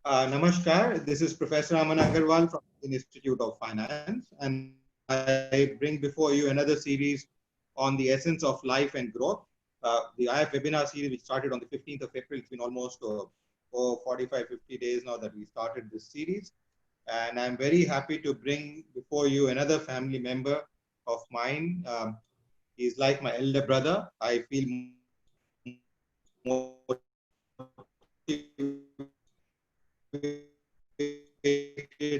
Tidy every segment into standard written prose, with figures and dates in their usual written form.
Namaskar, this is Professor Aman Agarwal from the Institute of Finance, and I bring before you another series on the essence of life and growth. The IF webinar series, which started on the 15th of April, it's been almost 45, 50 days now that we started this series. And I'm very happy to bring before you another family member of mine. He's like my elder brother. I feel in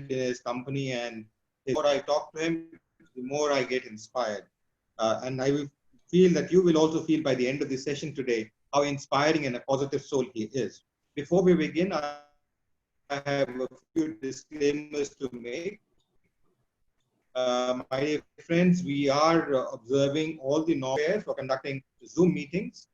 his company, and the more I talk to him, the more I get inspired. And I will feel that you will also feel by the end of the session today how inspiring and a positive soul he is. Before we begin, I have a few disclaimers to make. My dear friends, we are observing all the norms for conducting Zoom meetings,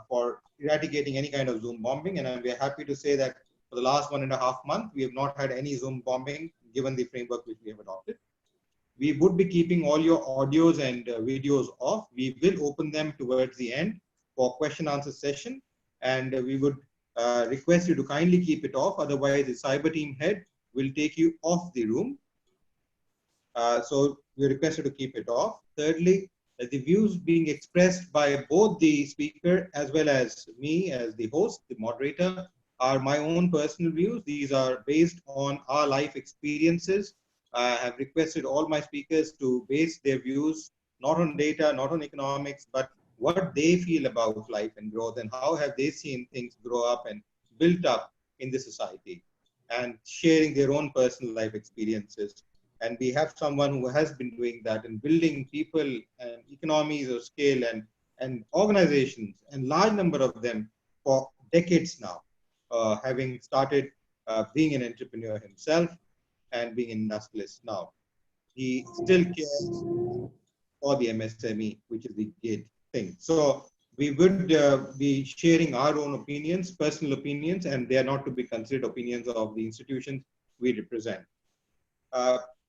for eradicating any kind of Zoom bombing, and we are happy to say that for the last 1.5 months, we have not had any Zoom bombing given the framework which we have adopted. We would be keeping all your audios and videos off. We will open them towards the end for question answer session, and we would request you to kindly keep it off. Otherwise, the cyber team head will take you off the room. So we request you to keep it off. Thirdly, the views being expressed by both the speaker as well as me as the host, the moderator, are my own personal views. These are based on our life experiences. I have requested all my speakers to base their views not on data, not on economics, but what they feel about life and growth and how have they seen things grow up and built up in the society, and sharing their own personal life experiences. And we have someone who has been doing that and building people and economies of scale and organizations, and large number of them for decades now, having started being an entrepreneur himself and being an industrialist now. He still cares for the MSME, which is the gate thing. So we would be sharing our own opinions, personal opinions, and they are not to be considered opinions of the institutions we represent.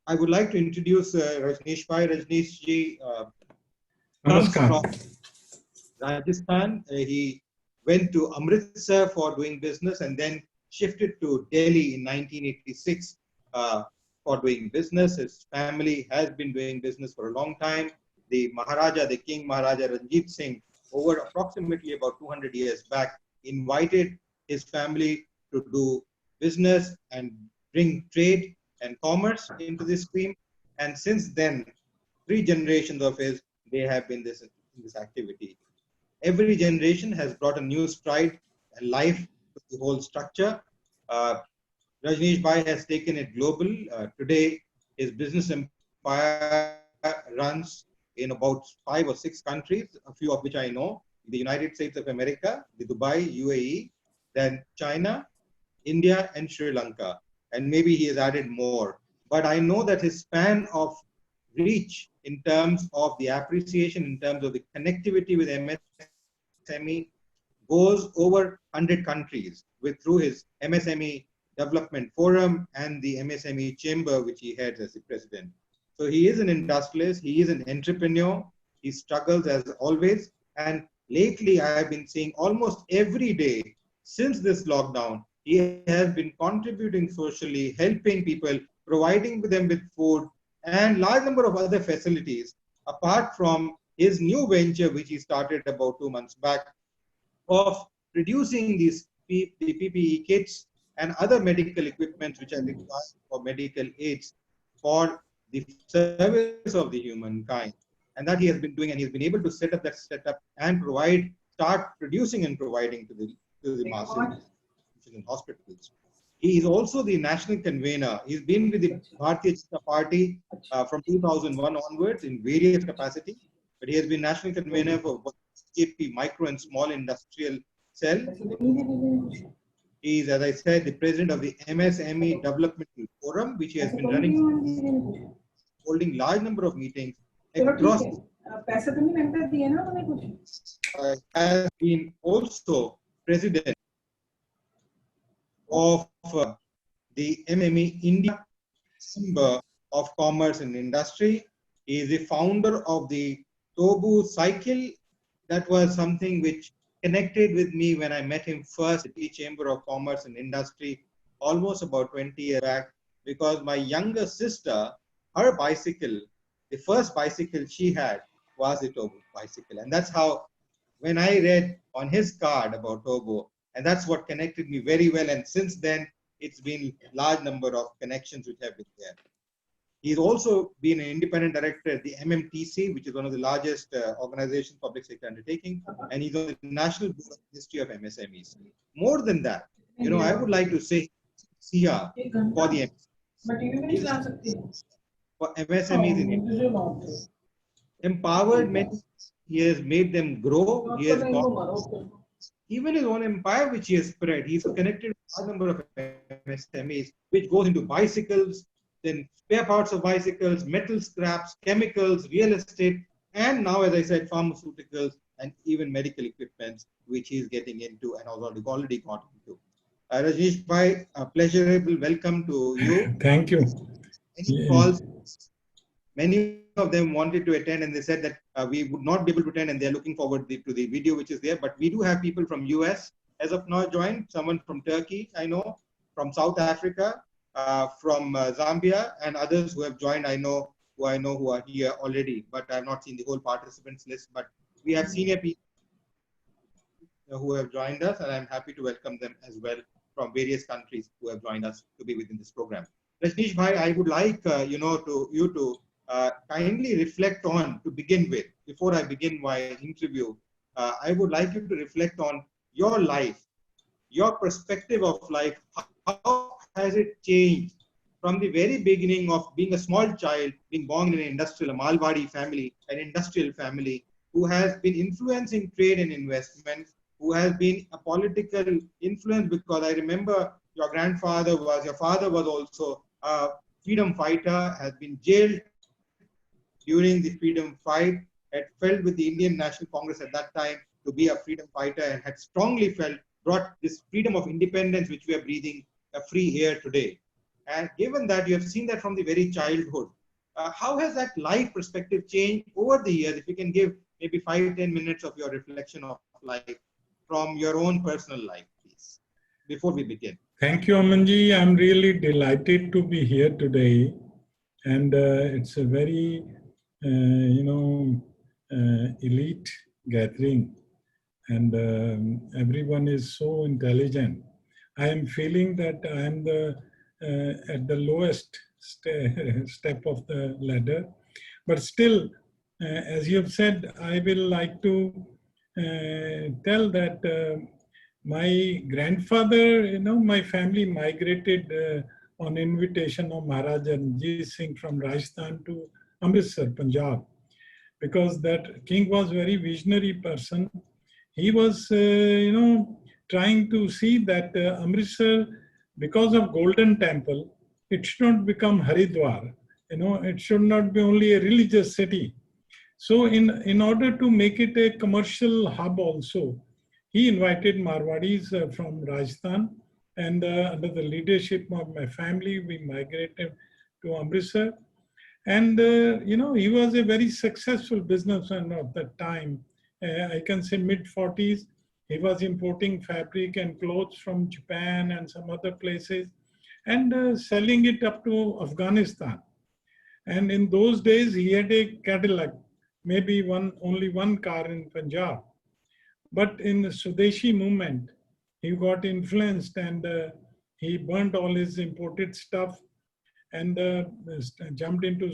I would like to introduce Rajneesh Bhai. Rajneesh ji comes from Rajasthan. He went to Amritsar for doing business and then shifted to Delhi in 1986 for doing business. His family has been doing business for a long time. The Maharaja, the King Maharaja Ranjit Singh, over approximately about 200 years back, invited his family to do business and bring trade and commerce into this stream. And since then, 3 generations of his, they have been in this activity. Every generation has brought a new stride and life to the whole structure. Rajneesh Bhai has taken it global. Today, his business empire runs in about 5 or 6 countries, a few of which I know: the United States of America, the Dubai, UAE, then China, India, and Sri Lanka. And maybe he has added more. But I know that his span of reach in terms of the appreciation, in terms of the connectivity with MSME, goes over 100 countries through his MSME Development Forum and the MSME Chamber, which he heads as the president. So he is an industrialist, he is an entrepreneur, he struggles as always. And lately, I have been seeing almost every day since this lockdown, he has been contributing socially, helping people, providing them with food and large number of other facilities, apart from his new venture, which he started about 2 months back, of producing these the PPE kits and other medical equipment which are required for medical aids for the service of the humankind. And that he has been doing, and he's been able to set up that setup and start producing and providing to the masses in hospitals. He is also the national convener. He's been with the Bharatiya Janata Party from 2001 onwards in various capacities, but he has been national convener for KP Micro and Small Industrial Cell. He is, as I said, the president of the MSME Development Forum, which he has been running, holding large number of meetings across. Has been also president of the MME India Chamber of Commerce and Industry. He is the founder of the Tobu cycle. That was something which connected with me when I met him first at the Chamber of Commerce and Industry almost about 20 years back, because my younger sister, her bicycle, the first bicycle she had was a Togo bicycle. And that's how, when I read on his card about Togo, and that's what connected me very well. And since then, it's been large number of connections which have been there. He's also been an independent director at the MMTC, which is one of the largest organizations, public sector undertaking, and he's on the National Board of History of MSMEs. More than that, I would like to say SIA for the for MSMEs in India. Empowered many, he has made them grow. He has got even his own empire, which he has spread. He's connected with a number of MSMEs, which goes into bicycles, then spare parts of bicycles, metal scraps, chemicals, real estate, and now, as I said, pharmaceuticals and even medical equipment, which he's getting into and already got into. Rajneesh Bhai, a pleasurable welcome to you. Thank you. Any calls? Many of them wanted to attend, and they said that we would not be able to attend, and they're looking forward to the video which is there. But we do have people from US as of now joined, someone from Turkey, I know, from South Africa, from Zambia, and others who have joined, I know who are here already, but I have not seen the whole participants list. But we have senior people who have joined us, and I'm happy to welcome them as well from various countries who have joined us to be within this program. Rajneesh Bhai, I would like you to kindly reflect on, to begin with, before I begin my interview, I would like you to reflect on your life, your perspective of life. How has it changed from the very beginning of being a small child, being born in an industrial, a Malwadi family, an industrial family, who has been influencing trade and investment, who has been a political influence, because I remember your father was also a freedom fighter, has been jailed during the freedom fight, had felt with the Indian National Congress at that time to be a freedom fighter, and had strongly brought this freedom of independence which we are breathing a free air today. And given that you have seen that from the very childhood, how has that life perspective changed over the years? If you can give maybe 5-10 minutes of your reflection of life from your own personal life, please, before we begin. Thank you, Amanji. I'm really delighted to be here today. And it's a very, elite gathering. And everyone is so intelligent. I am feeling that I am at the lowest step of the ladder. But still, as you have said, I will like to tell that my grandfather, my family migrated on invitation of Maharaja Ranjit Singh from Rajasthan to Amritsar, Punjab, because that king was a very visionary person. He was, trying to see that Amritsar, because of Golden Temple, it should not become Haridwar. It should not be only a religious city. So in order to make it a commercial hub also, he invited Marwadis from Rajasthan, and under the leadership of my family, we migrated to Amritsar. And, he was a very successful businessman of that time. I can say mid-40s. He was importing fabric and clothes from Japan and some other places, and selling it up to Afghanistan. And in those days, he had a Cadillac, maybe only one car in Punjab. But in the Swadeshi movement, he got influenced, and he burnt all his imported stuff and jumped into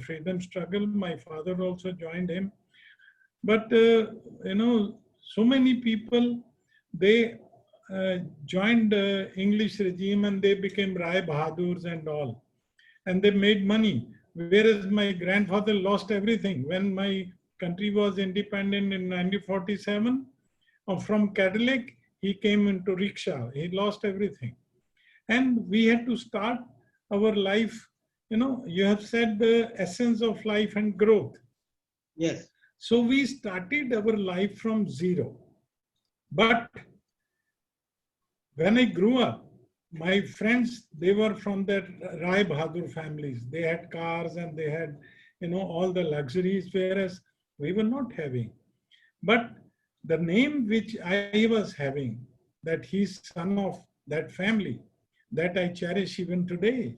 freedom struggle. My father also joined him. But, so many people, they joined the English regime, and they became Rai Bahadurs and all. And they made money. Whereas my grandfather lost everything. When my country was independent in 1947, from Cadillac, he came into rickshaw. He lost everything. And we had to start our life. You have said the essence of life and growth. Yes. So we started our life from zero. But when I grew up, my friends, they were from that Rai Bahadur families. They had cars and they had, all the luxuries, whereas we were not having. But the name which I was having, that he's son of that family, that I cherish even today.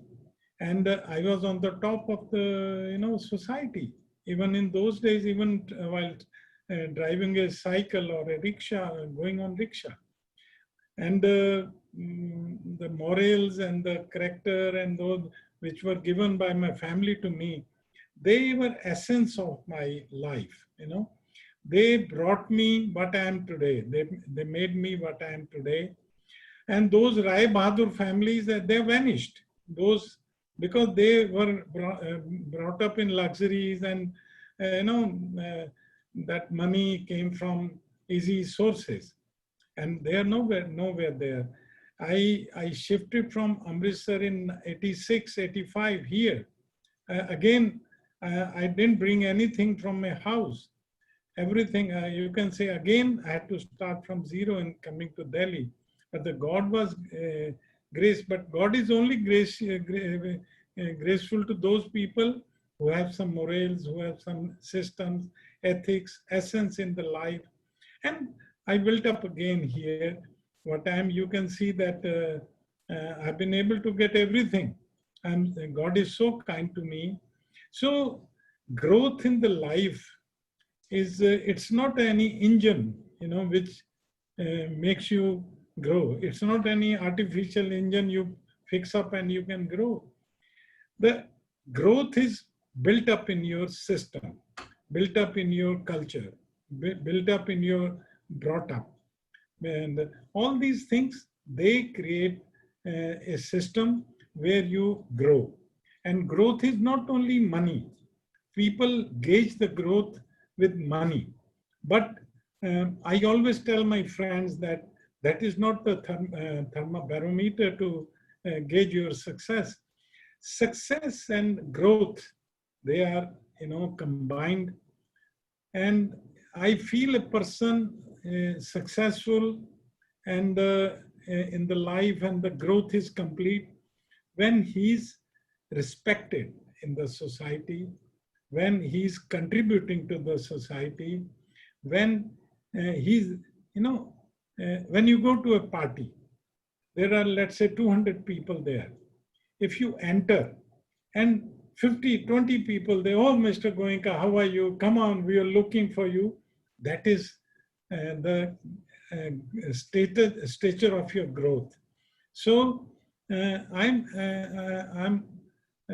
And I was on the top of the society. Even in those days, even while driving a cycle or a rickshaw, going on rickshaw. And the morals and the character and those which were given by my family to me, they were essence of my life. They brought me what I am today. They made me what I am today. And those Rai Bahadur families, they vanished. Those, because they were brought up in luxuries, and that money came from easy sources, and they are nowhere there. I shifted from Amritsar in 86, 85 here. Again, I didn't bring anything from my house. Everything, you can say, again, I had to start from zero in coming to Delhi. But the God was grace, but God is only graceful to those people who have some morals, who have some systems, ethics, essence in the life. And I built up again here. What time you can see that I've been able to get everything. And God is so kind to me. So growth in the life is, it's not any engine, which makes you grow. It's not any artificial engine you fix up and you can grow. The growth is built up in your system, built up in your culture, built up in your brought up. And all these things, they create a system where you grow. And growth is not only money. People gauge the growth with money. But I always tell my friends that that is not the thermobarometer to gauge your success. Success and growth, they are, combined. And I feel a person successful and in the life, and the growth is complete when he's respected in the society, when he's contributing to the society, when he's, when you go to a party, there are, let's say, 200 people there. If you enter and 50, 20 people, they, oh, Mr. Goenka, how are you? Come on, we are looking for you. That is the stature of your growth. So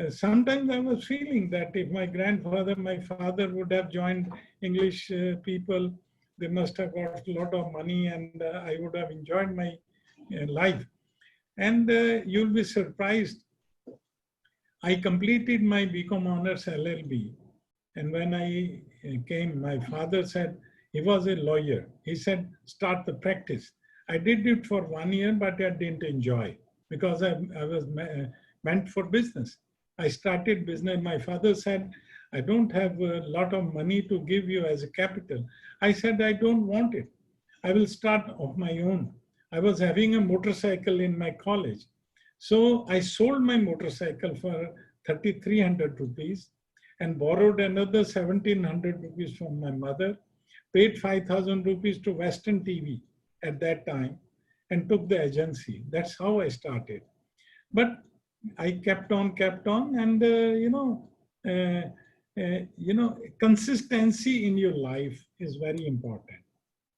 sometimes I was feeling that if my grandfather, my father would have joined English people, they must have got a lot of money, and I would have enjoyed my life. And you'll be surprised. I completed my BCom Honors LLB. And when I came, my father said, he was a lawyer. He said, start the practice. I did it for 1 year, but I didn't enjoy, because I was meant for business. I started business. My father said, I don't have a lot of money to give you as a capital. I said, I don't want it. I will start of my own. I was having a motorcycle in my college. So I sold my motorcycle for 3,300 rupees and borrowed another 1,700 rupees from my mother, paid 5,000 rupees to Western TV at that time, and took the agency. That's how I started. But I kept on, and consistency in your life is very important.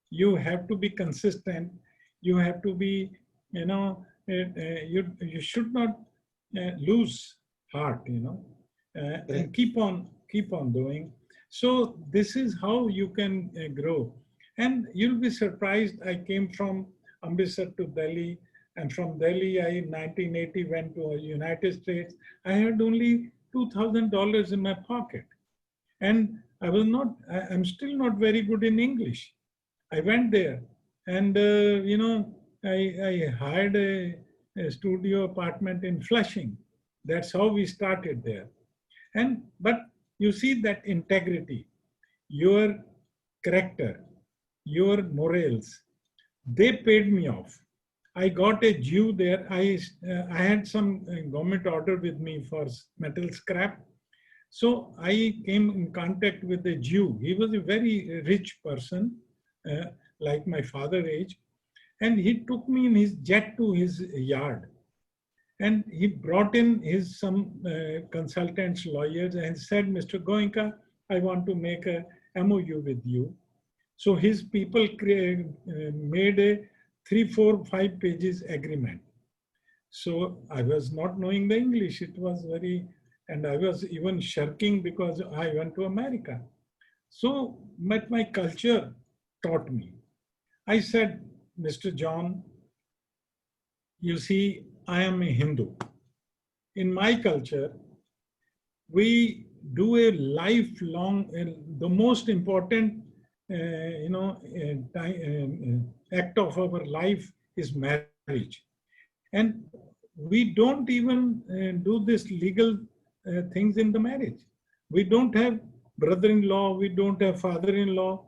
You have to be consistent. You have to be, you should not lose heart, and keep on doing. So this is how you can grow. And you'll be surprised, I came from Amritsar to Delhi, and from Delhi, I in 1980 went to the United States. I had only $2,000 in my pocket. And I'm still not very good in English. I went there and, I hired a studio apartment in Flushing. That's how we started there. But you see that integrity, your character, your morals, they paid me off. I got a Jew there. I had some government order with me for metal scrap. So I came in contact with a Jew. He was a very rich person, like my father age. And he took me in his jet to his yard. And he brought in his some consultants, lawyers, and said, Mr. Goenka, I want to make a MOU with you. So his people made a 3, 4, 5 pages agreement. So I was not knowing the English. It was very, and I was even shirking because I went to America. So, but my culture taught me. I said, Mr. John, you see, I am a Hindu. In my culture, we do a lifelong, the most important, act of our life is marriage. And we don't even do this legal things in the marriage. We don't have brother-in-law, we don't have father-in-law.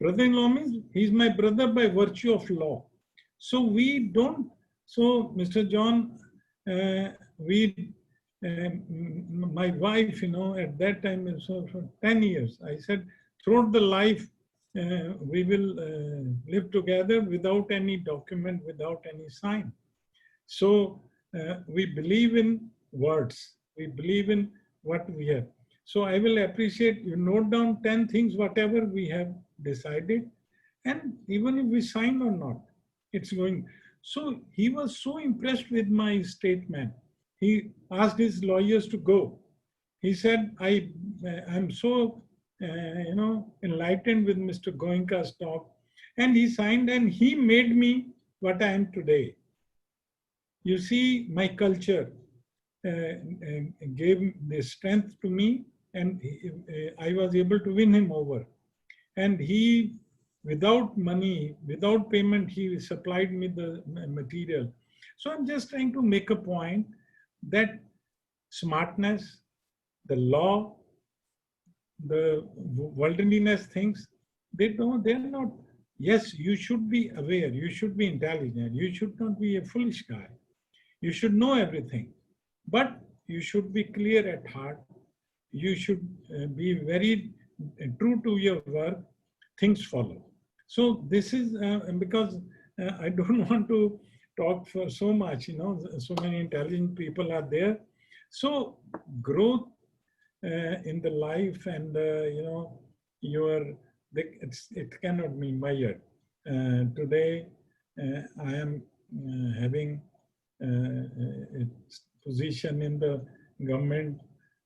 Brother-in-law means he's my brother by virtue of law. So we don't, so Mr. John, my wife, at that time, so for 10 years, I said, throughout the life, we will live together without any document, without any sign. So we believe in words. We believe in what we have. So I will appreciate you note down 10 things, whatever we have decided. And even if we sign or not, it's going. So he was so impressed with my statement. He asked his lawyers to go. He said, I'm so, enlightened with Mr. Goenka's talk. And he signed and he made me what I am today. You see, my culture gave the strength to me, and I was able to win him over. And he, without money, without payment, he supplied me the material. So I'm just trying to make a point that smartness, the law, the worldliness things, they're not, yes, you should be aware, you should be intelligent, you should not be a foolish guy. You should know everything, but you should be clear at heart. You should be very true to your work. Things follow. So this is because I don't want to talk for so much. So many intelligent people are there. So growth in the life, and it cannot be measured. Today, I am having position in the government,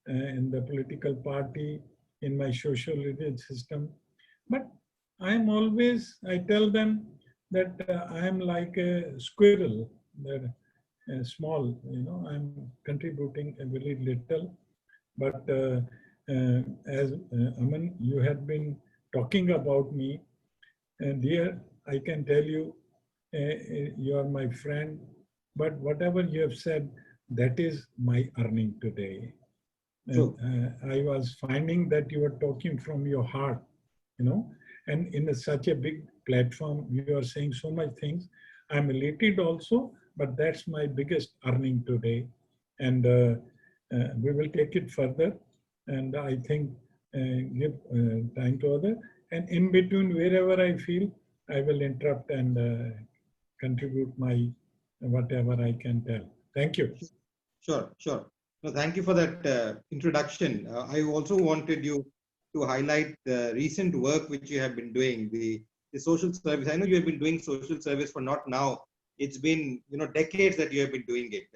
in the political party, in my social religious system. But I tell them that I am like a squirrel, that small, I'm contributing a very little. But as Aman, you had been talking about me, and dear, I can tell you, you are my friend. But whatever you have said, that is my earning today. And, I was finding that you were talking from your heart, and in such a big platform, you are saying so much things. I'm elated also, but that's my biggest earning today. And we will take it further. And I think give time to other. And in between, wherever I feel, I will interrupt and contribute my whatever I can tell. Thank you. Sure. No, thank you for that introduction. I also wanted you to highlight the recent work which you have been doing, the social service. I know you have been doing social service for not now. It's been decades that you have been doing it,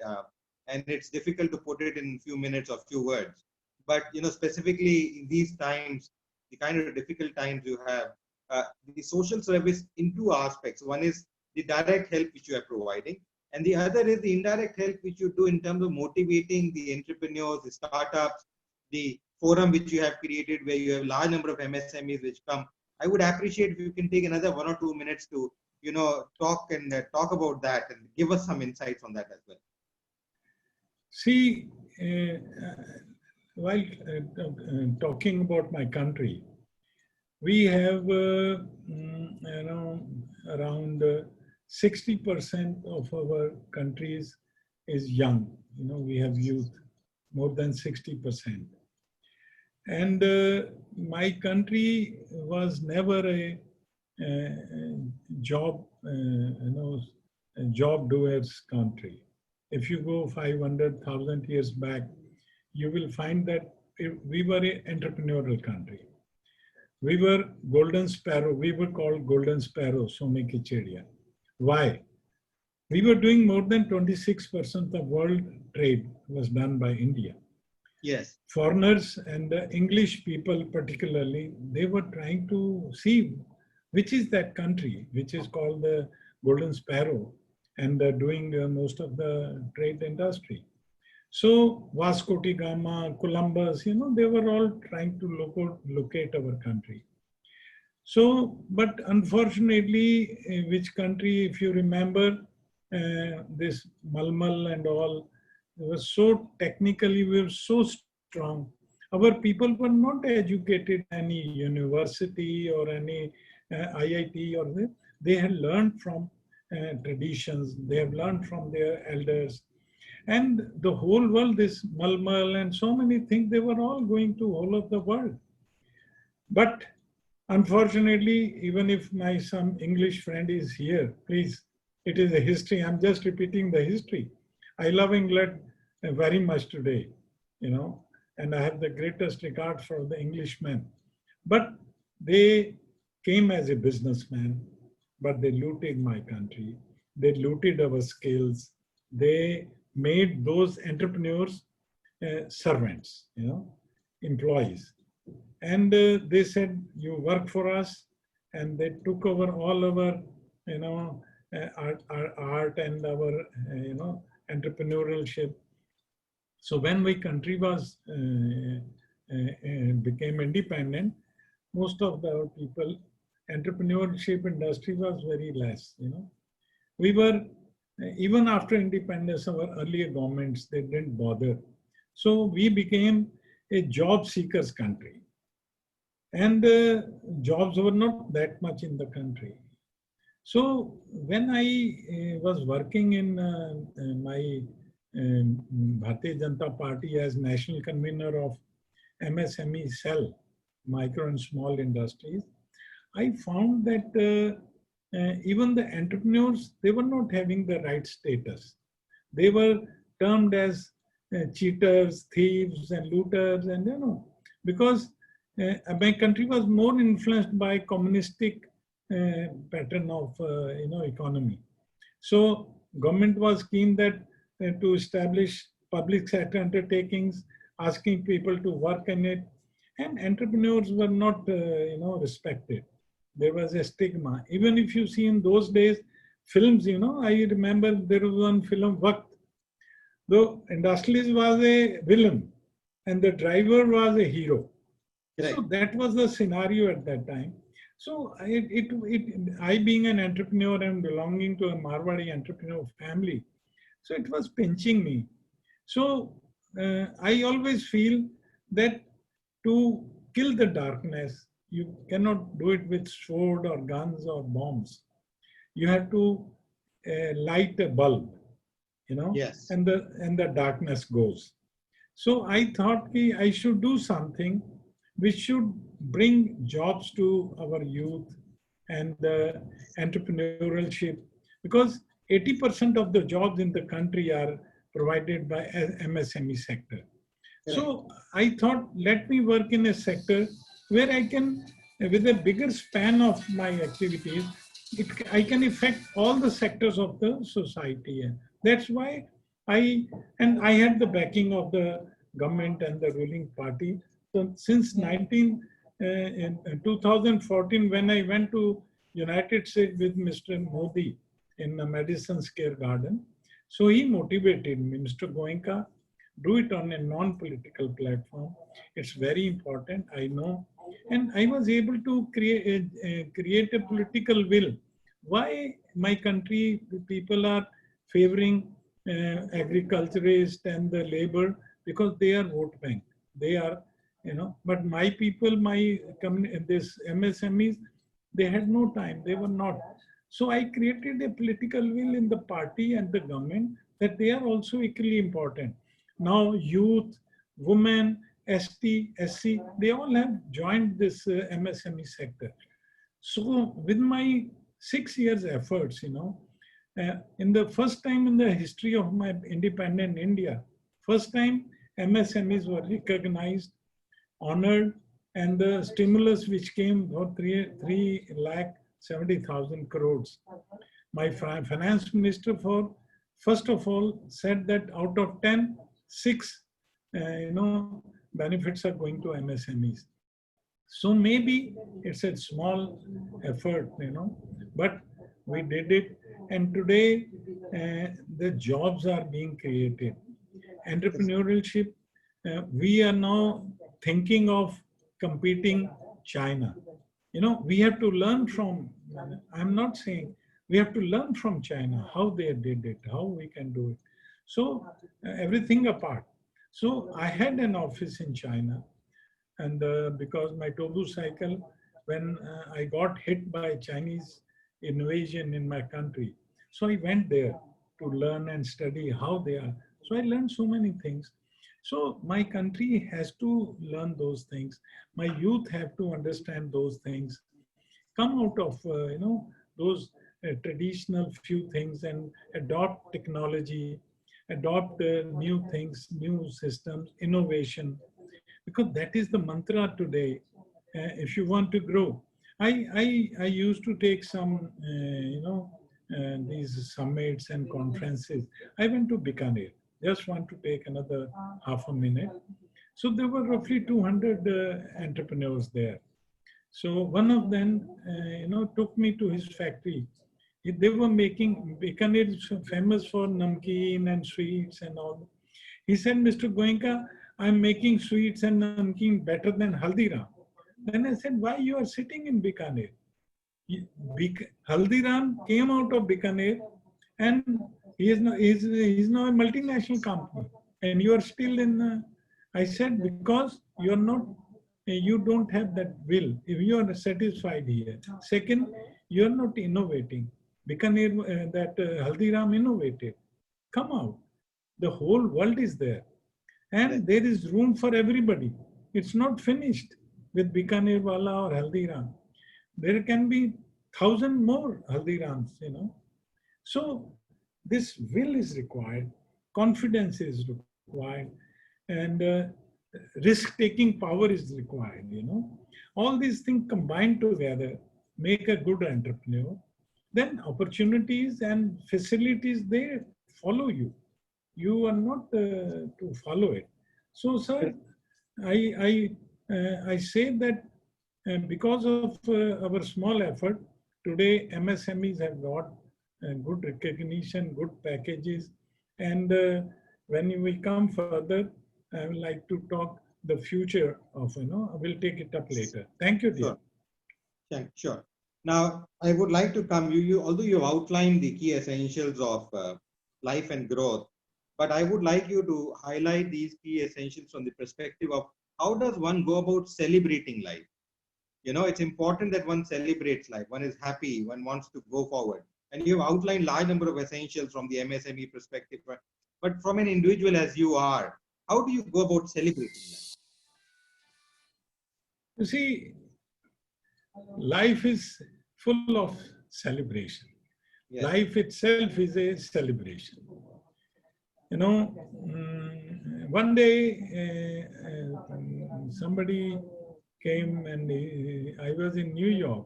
and it's difficult to put it in a few minutes or few words. But specifically in these times, the kind of difficult times you have, the social service in two aspects. One is the direct help which you are providing, and the other is the indirect help which you do in terms of motivating the entrepreneurs, the startups, the forum which you have created where you have a large number of MSMEs which come. I would appreciate if you can take another 1 or 2 minutes to talk about that and give us some insights on that as well. See, while talking about my country, we have around 60% of our countries is young. We have youth, more than 60%. And my country was never a job, job doers country. If you go 500,000 years back, you will find that we were an entrepreneurial country. We were golden sparrow. We were called golden sparrow, Sone ki Chidiya. Why? We were doing more than 26% of world trade was done by India. Yes. Foreigners and the English people particularly, they were trying to see which is that country, which is called the golden sparrow, and doing most of the trade industry. So Vasco da Gama, Columbus, they were all trying to locate our country. So, but unfortunately, which country, if you remember, this Malmal and all, it was so technically, we were so strong. Our people were not educated in any university or any IIT, or they had learned from traditions, they have learned from their elders. And the whole world, this Malmal and so many things, they were all going to all of the world. But unfortunately, even if my some English friend is here, please, it is a history. I'm just repeating the history. I love England very much today, and I have the greatest regard for the Englishmen. But they came as a businessman, but they looted my country. They looted our skills. They made those entrepreneurs servants, employees. And they said, you work for us. And they took over all our, art and our, entrepreneurship. So when my country was became independent, most of the people, entrepreneurship industry was very less. We were, even after independence, our earlier governments, they didn't bother. So we became a job seekers country. And jobs were not that much in the country. So when I was working in my Bharatiya Janata Party as national convener of MSME cell, micro and small industries, I found that even the entrepreneurs, they were not having the right status. They were termed as cheaters, thieves, and looters, and because my country was more influenced by communistic pattern of economy. So government was keen that to establish public sector undertakings, asking people to work in it, and entrepreneurs were not respected. There was a stigma. Even if you see in those days films, I remember there was one film, Waqt. The industrialist was a villain and the driver was a hero. Right. So that was the scenario at that time. So I being an entrepreneur and belonging to a Marwadi entrepreneur family, so it was pinching me. So I always feel that to kill the darkness, you cannot do it with sword or guns or bombs. You have to light a bulb, yes. and the darkness goes. So I thought I should do something which should bring jobs to our youth and the entrepreneurship, because 80% of the jobs in the country are provided by MSME sector. Right. So I thought, let me work in a sector where I can, with a bigger span of my activities, I can affect all the sectors of the society. That's why I had the backing of the government and the ruling party. So since 2014, when I went to United States with Mr. Modi in the Madison Square Garden, so he motivated me, Mr. Goenka, do it on a non-political platform. It's very important, I know. And I was able to create a political will. Why my country people are favoring agriculturists and the labor? Because they are vote bank. They are, but my people, this MSMEs, they had no time. They were not. So I created a political will in the party and the government that they are also equally important. Now youth, women, ST, SC, they all have joined this MSME sector. So with my 6 years efforts, in the first time in the history of my independent India, first time MSMEs were recognized, honored, and the stimulus which came for 3,70,000 crores. My finance minister first of all said that out of 10, 6, benefits are going to MSMEs. So maybe it's a small effort, but we did it. And today the jobs are being created. Entrepreneurship, we are now thinking of competing China. We have to learn from, I'm not saying, we have to learn from China, how they did it, how we can do it. So everything apart. So I had an office in China, and because my Tobu cycle, when I got hit by Chinese invasion in my country, so I went there to learn and study how they are. So I learned so many things. So my country has to learn those things. My youth have to understand those things. Come out of those traditional few things and adopt technology, adopt new things, new systems, innovation, because that is the mantra today. If you want to grow, I used to take some these summits and conferences. I went to Bikaner. Just want to take another half a minute. So there were roughly 200 entrepreneurs there. So one of them, took me to his factory. They were making, Bikaner is famous for namkeen and sweets and all. He said, Mr. Goenka, I'm making sweets and namkeen better than Haldiram. Then I said, why you are sitting in Bikaner? Haldiram came out of Bikaner, and he is now a multinational company. And you are still in, I said, because you're not, you don't have that will. If you are satisfied here. Second, you're not innovating. Bikaner, Haldiram innovated. Come out. The whole world is there. And there is room for everybody. It's not finished with Bikaner Wala or Haldiram. There can be 1,000 more Haldirams, So this will is required, confidence is required, and risk-taking power is required, All these things combined together make a good entrepreneur. Then opportunities and facilities, they follow you. You are not to follow it. So, sir, I say that because of our small effort, today MSMEs have got good recognition, good packages. And when we come further, I would like to talk the future of, we'll take it up later. Thank you, dear. Sure. Yeah, sure. Now, I would like to come, although you've outlined the key essentials of life and growth, but I would like you to highlight these key essentials from the perspective of how does one go about celebrating life? It's important that one celebrates life, one is happy, one wants to go forward. And you've outlined large number of essentials from the MSME perspective, but from an individual as you are, how do you go about celebrating life? You see, life is full of celebration. Yes. Life itself is a celebration. One day somebody came and I was in New York.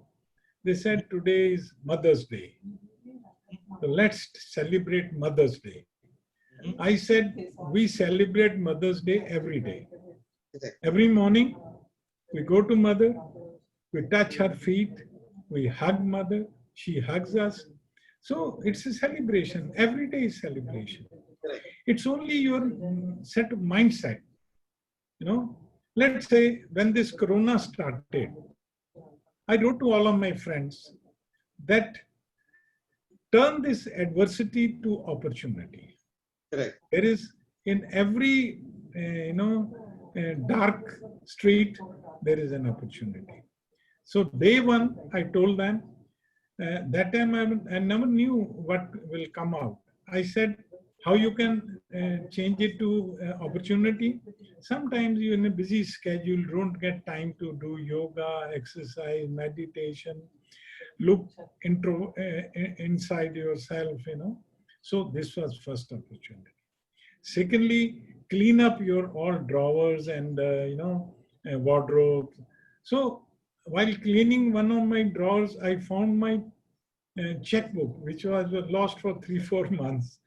They said today is Mother's Day. So let's celebrate Mother's Day. I said we celebrate Mother's Day every day. Every morning we go to Mother, we touch her feet, we hug Mother, she hugs us. So it's a celebration. Every day is celebration. It's only your set of mindset. Let's say when this Corona started, I wrote to all of my friends that turn this adversity to opportunity. Correct. There is in every dark street there is an opportunity. So day one, I told them that time I never knew what will come out. I said how you can change it to opportunity. Sometimes you in a busy schedule don't get time to do yoga, exercise, meditation. look inside yourself, So this was first opportunity. Secondly, clean up your all drawers and wardrobe. So while cleaning one of my drawers, I found my checkbook, which was lost for 3-4 months.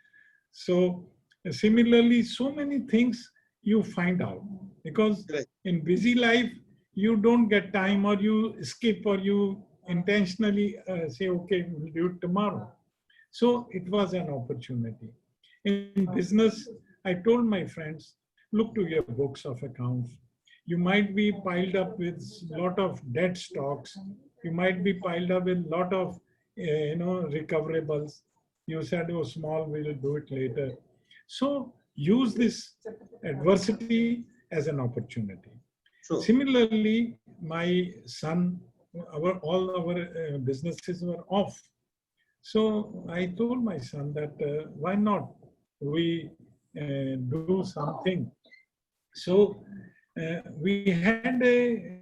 So similarly, so many things you find out, because Correct. in busy life you don't get time, or you skip, or you intentionally say, okay, we'll do it tomorrow. So it was an opportunity. In business, I told my friends, look to your books of accounts. You might be piled up with a lot of dead stocks. You might be piled up with a lot of recoverables. You said, oh, small, we'll do it later. So use this adversity as an opportunity. True. Similarly, my son, all our businesses were off. So I told my son that why not we do something. So we had a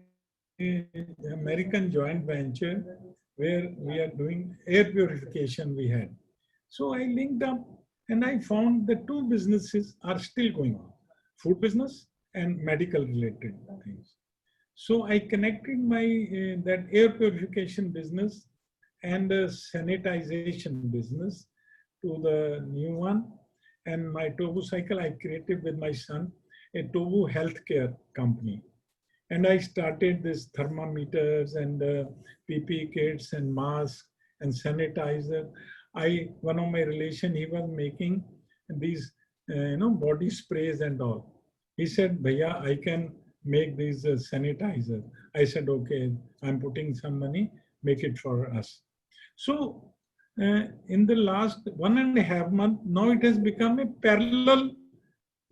American joint venture where we are doing air purification we had. So I linked up and I found the two businesses are still going on, food business and medical related things. So I connected my that air purification business and the sanitization business to the new one. And my Tobu cycle I created with my son, a Tobu healthcare company. And I started this thermometers and PP kits and masks and sanitizer. One of my relation, he was making these, body sprays and all. He said, Bhaiya, I can make these sanitizer. I said, okay, I'm putting some money, make it for us. So in the last 1.5 months, now it has become a parallel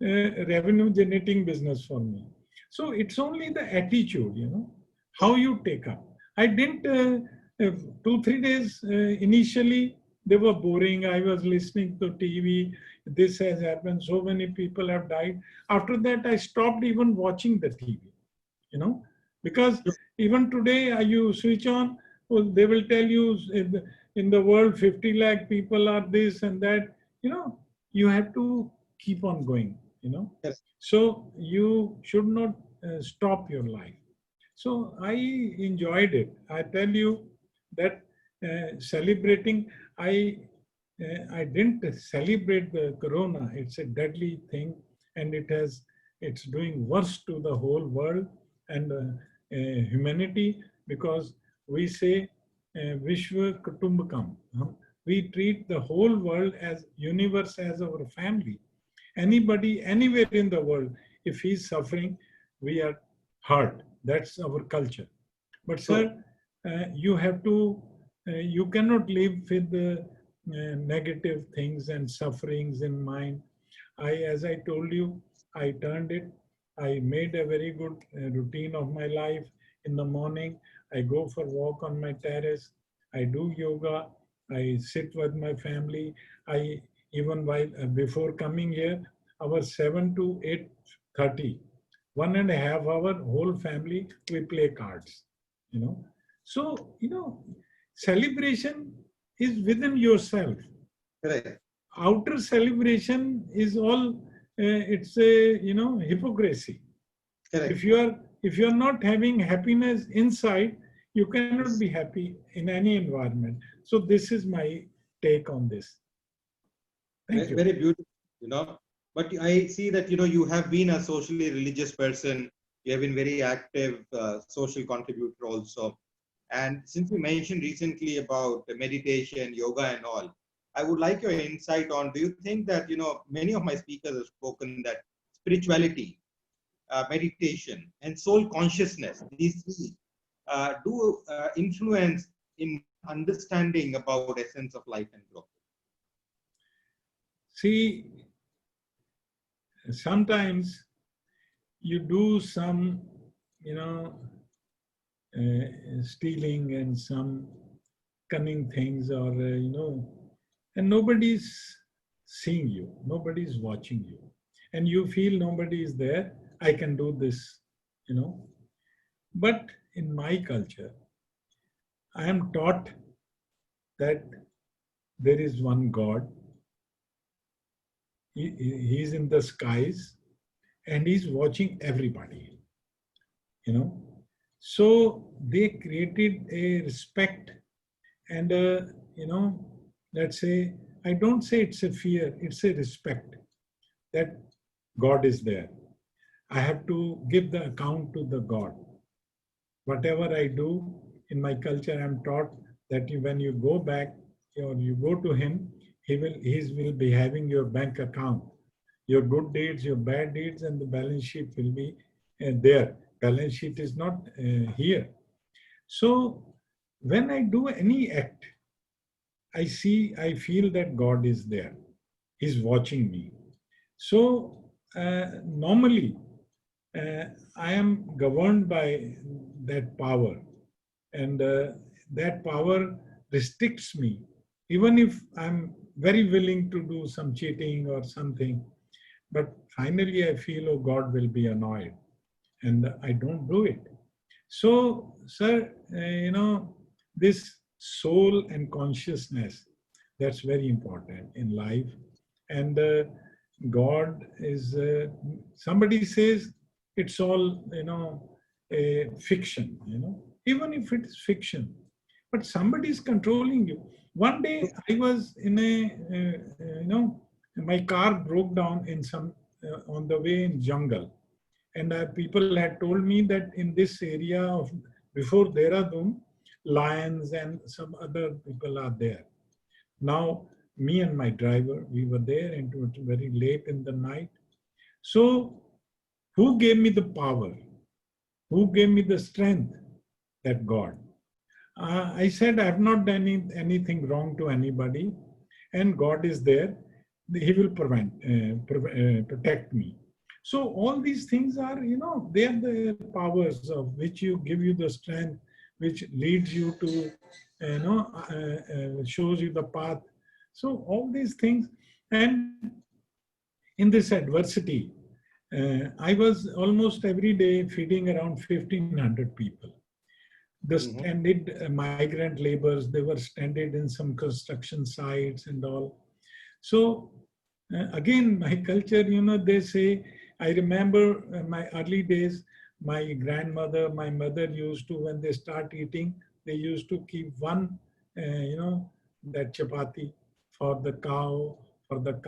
revenue generating business for me. So it's only the attitude, how you take up. I didn't, 2-3 days initially, they were boring. I was listening to TV. This has happened. So many people have died. After that, I stopped even watching the TV, because even today, you switch on, well, they will tell you in the world, 50 lakh people are this and that. You have to keep on going, Yes. So you should not stop your life. So I enjoyed it. I tell you that celebrating, I didn't celebrate the corona. It's a deadly thing, and it's doing worse to the whole world and humanity, because we say Vishwa Kutumbakam. We treat the whole world as universe, as our family. Anybody, anywhere in the world, if he's suffering, we are hurt. That's our culture. But sir, you have to, you cannot live with the negative things and sufferings in mind. As I told you, I turned it. I made a very good routine of my life. In the morning, I go for walk on my terrace. I do yoga. I sit with my family. Even while before coming here, our 7 to 8:30, 1.5 hour, whole family, we play cards, So, celebration is within yourself. Correct. Outer celebration is all, it's a, hypocrisy. Correct. If you're not having happiness inside, you cannot be happy in any environment. So this is my take on this. Thank you. Very beautiful, But I see that, you have been a socially religious person. You have been very active social contributor also. And since you mentioned recently about meditation, yoga and all, I would like your insight on, do you think that, many of my speakers have spoken that spirituality, meditation and soul consciousness, these three do influence in understanding about essence of life and growth? See, sometimes you do some, stealing and some cunning things, or, and nobody's seeing you, nobody's watching you. And you feel nobody is there, I can do this, But in my culture, I am taught that there is one God. He's in the skies and he's watching everybody, you know. So they created a respect and let's say, I don't say it's a fear, it's a respect that God is there. I have to give the account to the God. Whatever I do in my culture, I'm taught that when you go back or you go to him, he will be having your bank account, your good deeds, your bad deeds, and the balance sheet will be there. Balance sheet is not here. So when I do any act, I feel that God is there. He's watching me. So normally, I am governed by that power, and that power restricts me. Even if I'm very willing to do some cheating or something, but finally I feel, oh, God will be annoyed, and I don't do it. So, sir, this soul and consciousness, that's very important in life. And God is, somebody says it's all, a fiction, even if it is fiction, but somebody is controlling you. One day I was in my car broke down in some, on the way in jungle. And people had told me that in this area of before Dehradun, lions and some other people are there. Now, me and my driver, we were there and it was very late in the night. So, who gave me the power? Who gave me the strength? That God. I said, I have not done anything wrong to anybody, and God is there. He will protect me. So all these things are, they are the powers of which you give you the strength, which leads you to, shows you the path. So all these things, and in this adversity, I was almost every day feeding around 1,500 people. The stranded migrant laborers, they were stranded in some construction sites and all. So again, my culture, they say, I remember my early days, my grandmother, my mother used to, when they start eating, they used to keep one, that chapati for the cow, for the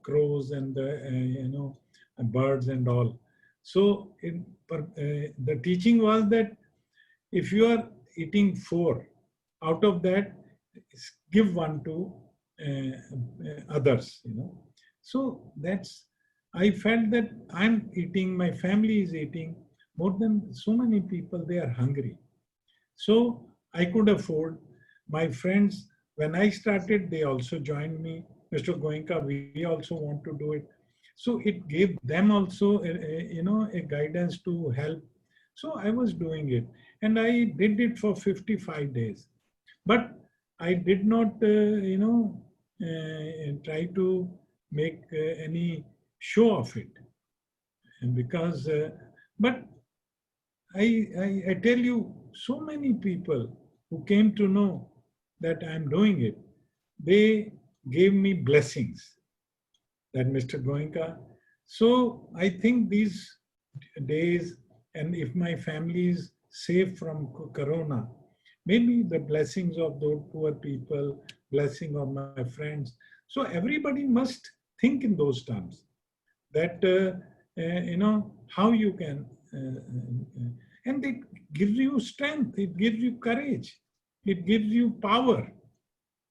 crows and the, birds and all. So the teaching was that if you are eating 4, out of that, give 1 to others, So that's, I felt that I'm eating, my family is eating, more than so many people, they are hungry. So I could afford. My friends, when I started, they also joined me. Mr. Goenka, we also want to do it. So it gave them also, a guidance to help. So I was doing it. And I did it for 55 days. But I did not, try to make any show of it. And because, but I tell you, so many people who came to know that I'm doing it, they gave me blessings. That Mr. Goenka. So I think these days, and if my family is safe from Corona, maybe the blessings of those poor people, blessing of my friends. So everybody must think in those terms that, how you can, and it gives you strength, it gives you courage, it gives you power.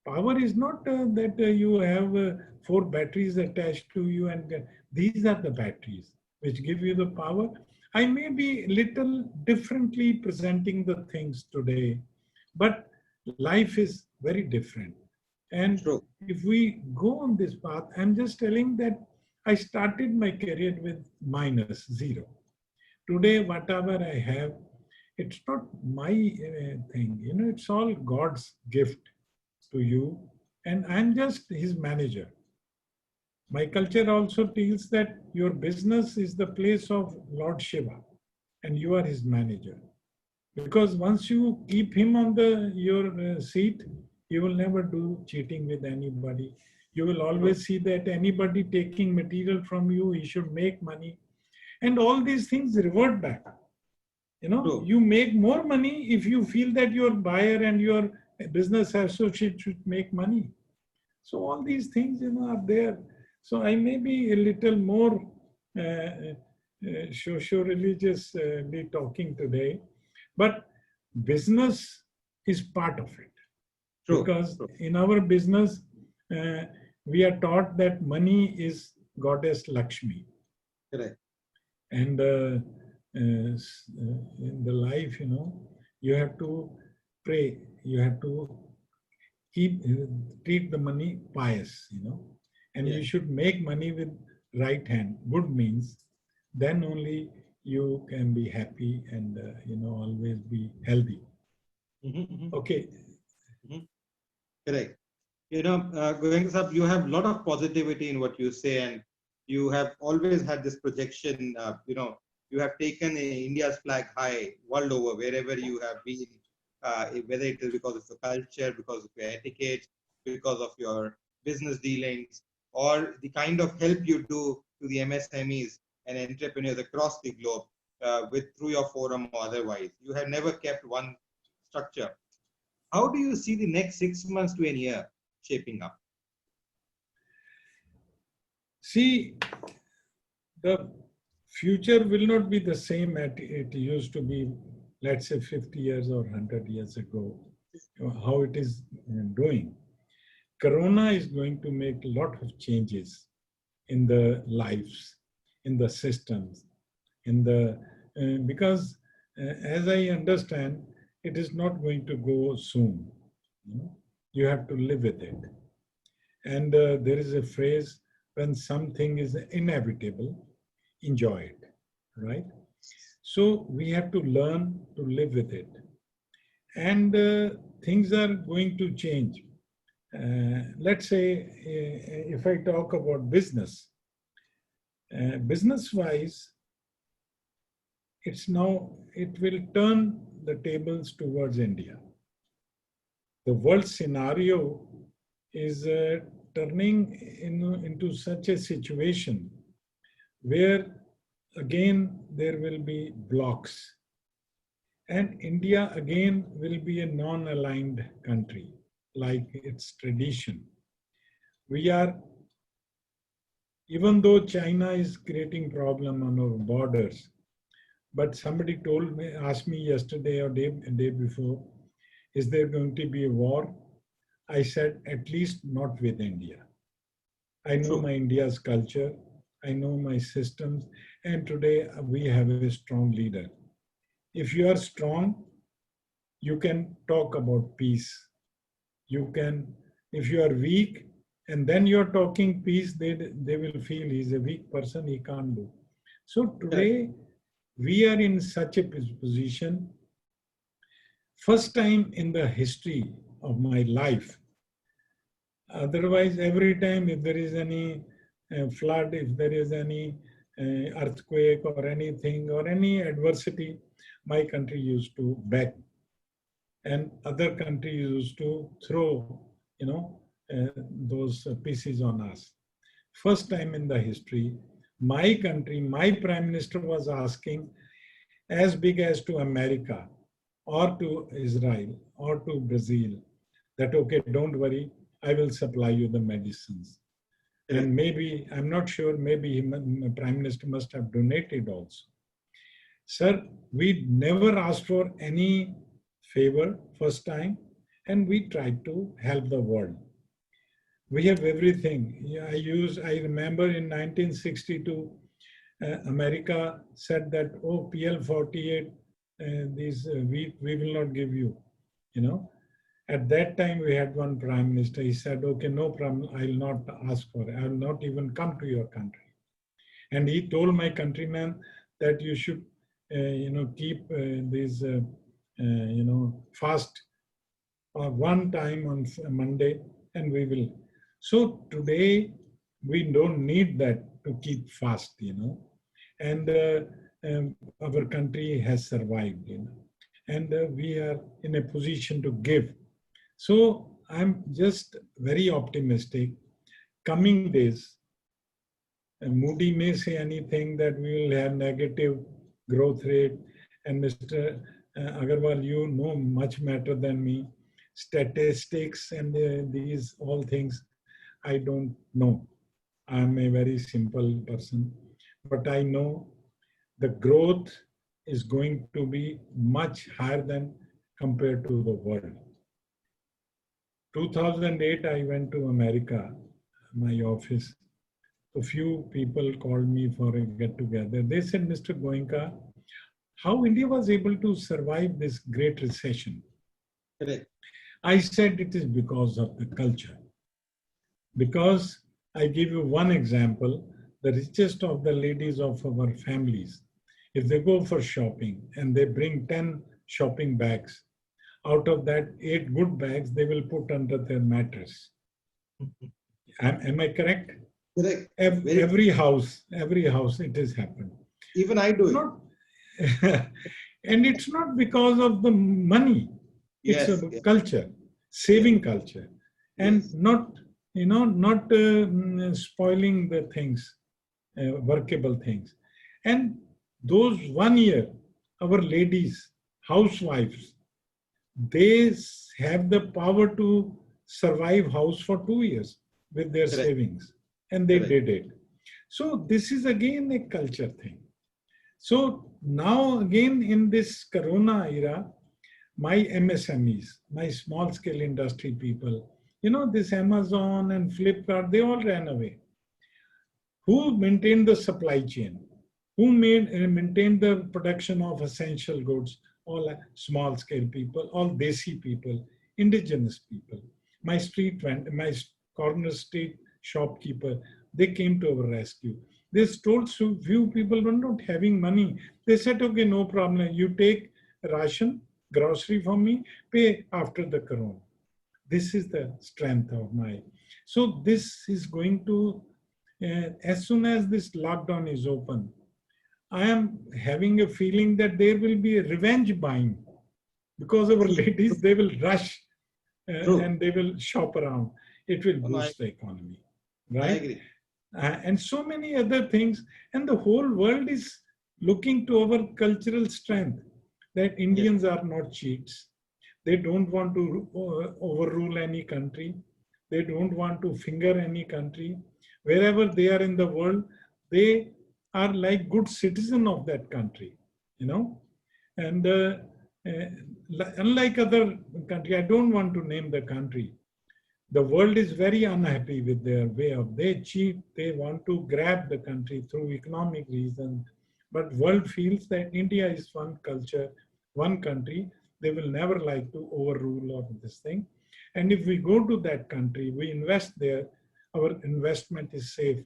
Power is not that you have 4 batteries attached to you, and these are the batteries which give you the power. I may be little differently presenting the things today, but life is very different. And True. if we go on this path, I'm just telling that I started my career with -0. Today, whatever I have, it's not my thing. It's all God's gift to you, and I'm just his manager. My culture also tells that your business is the place of Lord Shiva, and you are his manager. Because once you keep him on your seat, You will never do cheating with anybody. You will always see that anybody taking material from you, he should make money. And all these things revert back. You know, True. you make more money if you feel that your buyer and your business associate should make money. So all these things, are there. So I may be a little more socio-religiously talking today, but business is part of it. True. Because True. in our business, we are taught that money is goddess Lakshmi. Correct. And in the life, you have to pray, you have to treat the money pious, and Yeah. you should make money with right hand, good means, then only you can be happy and, always be healthy. Okay. Correct. Goenka Sahab, you have a lot of positivity in what you say, and you have always had this projection. You have taken India's flag high world over, wherever you have been, whether it is because of your culture, because of your etiquette, because of your business dealings, or the kind of help you do to the MSMEs and entrepreneurs across the globe, through your forum or otherwise. You have never kept one structure. How do you see the next 6 months to a year shaping up? See, the future will not be the same as it used to be, let's say 50 years or 100 years ago, how it is doing. Corona is going to make a lot of changes in the lives, in the systems, because as I understand, it is not going to go soon. You have to live with it. And there is a phrase, when something is inevitable, enjoy it, right? So we have to learn to live with it. And things are going to change. Let's say, if I talk about business, business-wise, it will turn the tables towards India. The world scenario is turning into such a situation where again there will be blocks, and India again will be a non-aligned country like its tradition. Even though China is creating problem on our borders, but somebody asked me yesterday or day before, is there going to be a war? I said, at least not with India. I know my India's culture, I know my systems, and today we have a strong leader. If you are strong, you can talk about peace. If you are weak, and then you're talking peace, they will feel he's a weak person, he can't do. So today, we are in such a position, first time in the history of my life. Otherwise, every time if there is any flood, if there is any earthquake or anything or any adversity, my country used to beg. And other countries used to throw, those pieces on us. First time in the history, my country, my prime minister was asking as big as to America or to Israel or to Brazil that, okay, don't worry, I will supply you the medicines. And maybe, I'm not sure, maybe the prime minister must have donated also. Sir, we never asked for any favor first time, and we tried to help the world. We have everything. I remember in 1962, America said that, oh, PL-48, we will not give you, At that time, we had one prime minister. He said, okay, no problem. I'll not ask for it. I'll not even come to your country. And he told my countrymen that you should, keep these, fast one time on Monday, and we will. So today, we don't need that to keep fast, and our country has survived, and we are in a position to give. So I'm just very optimistic. Coming days, Moody may say anything that we will have negative growth rate. And Mr. Agarwal, you know much better than me. Statistics and these all things, I don't know. I'm a very simple person. But I know the growth is going to be much higher than compared to the world. 2008, I went to America, my office. A few people called me for a get together. They said, Mr. Goenka, how India was able to survive this great recession? Correct. I said it is because of the culture. Because I give you one example, the richest of the ladies of our families, if they go for shopping and they bring 10 shopping bags, out of that 8 good bags, they will put under their mattress. Am I correct? Correct. Every house, it has happened. Even I do it. Not, and it's not because of the money. It's a culture, saving culture, and not, not spoiling the things, workable things. And those 1 year, our ladies, housewives, they have the power to survive house for 2 years with their savings, and they did it. So this is again a culture thing. So now again in this Corona era, my MSMEs, my small scale industry people, this Amazon and Flipkart, they all ran away. Who maintained the supply chain? Who maintained the production of essential goods? All small scale people, all desi people, indigenous people. My corner street shopkeeper, they came to our rescue. They told so few people were not having money. They said, okay, no problem. You take ration, grocery from me, pay after the corona. This is the strength of my. So this is going to, as soon as this lockdown is open, I am having a feeling that there will be a revenge buying because our ladies, they will rush and they will shop around. It will boost the economy, right? I agree. And so many other things. And the whole world is looking to our cultural strength, that Indians are not cheats. They don't want to overrule any country. They don't want to finger any country. Wherever they are in the world, they are like good citizen of that country, and unlike other country, I don't want to name the country. The world is very unhappy with their way of, they cheat, they want to grab the country through economic reasons, but world feels that India is one culture, one country. They will never like to overrule of this thing. And if we go to that country, we invest there, our investment is safe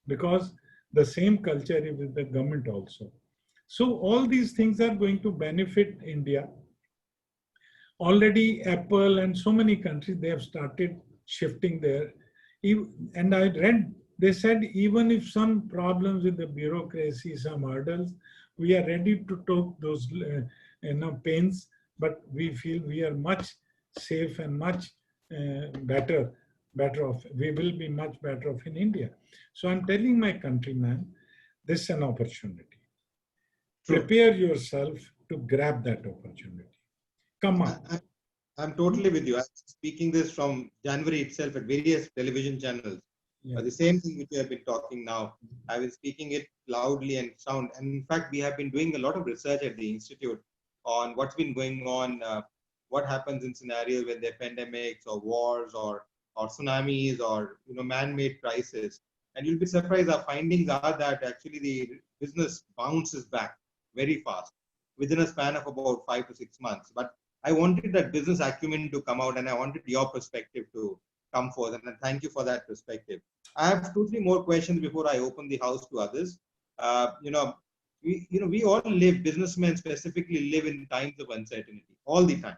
because the same culture is with the government also. So all these things are going to benefit India. Already Apple and so many countries, they have started shifting there. And I read, they said, even if some problems with the bureaucracy, some hurdles, we are ready to take those pains, but we feel we are much safe and much better off. We will be much better off in India. So I'm telling my countrymen, this is an opportunity. Prepare yourself to grab that opportunity. Come on. I'm totally with you. I'm speaking this from January itself at various television channels. The same thing which we have been talking now. I've been speaking it loudly and sound. And in fact, we have been doing a lot of research at the Institute on what's been going on, what happens in scenarios when there are pandemics or wars or tsunamis or man-made crises. And you'll be surprised, our findings are that actually the business bounces back very fast within a span of about 5 to 6 months. But I wanted that business acumen to come out, and I wanted your perspective to come forth. And thank you for that perspective. I have 2-3 more questions before I open the house to others. We all live, businessmen specifically live in times of uncertainty all the time.